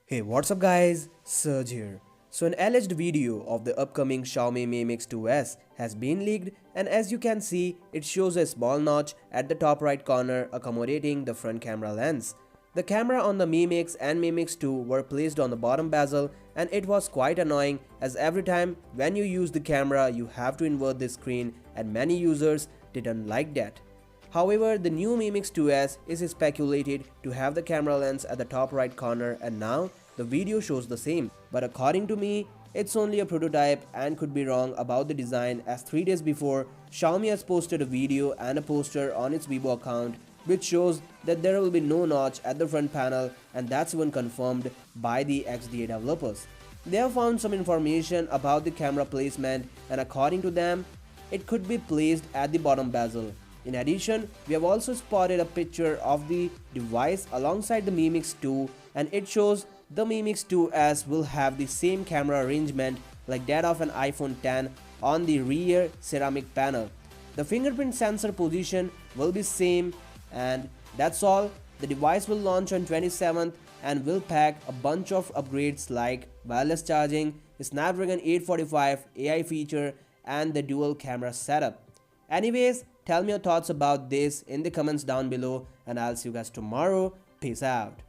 Hey, what's up guys? Serge here. So an alleged video of the upcoming Xiaomi Mi Mix 2S has been leaked, and as you can see, it shows a small notch at the top right corner accommodating the front camera lens. The camera on the Mi Mix and Mi Mix 2 were placed on the bottom bezel, and it was quite annoying as every time when you use the camera you have to invert the screen, and many users didn't like that. However, the new Mi Mix 2S is speculated to have the camera lens at the top right corner, and now the video shows the same. But according to me, it's only a prototype and could be wrong about the design, as 3 days before, Xiaomi has posted a video and a poster on its Weibo account which shows that there will be no notch at the front panel, and that's even confirmed by the XDA developers. They have found some information about the camera placement, and according to them, it could be placed at the bottom bezel. In addition, we have also spotted a picture of the device alongside the Mi Mix 2, and it shows the Mi Mix 2S will have the same camera arrangement like that of an iPhone X on the rear ceramic panel. The fingerprint sensor position will be same, and that's all. The device will launch on 27th and will pack a bunch of upgrades like wireless charging, Snapdragon 845 AI feature, and the dual camera setup. Anyways, tell me your thoughts about this in the comments down below, and I'll see you guys tomorrow. Peace out.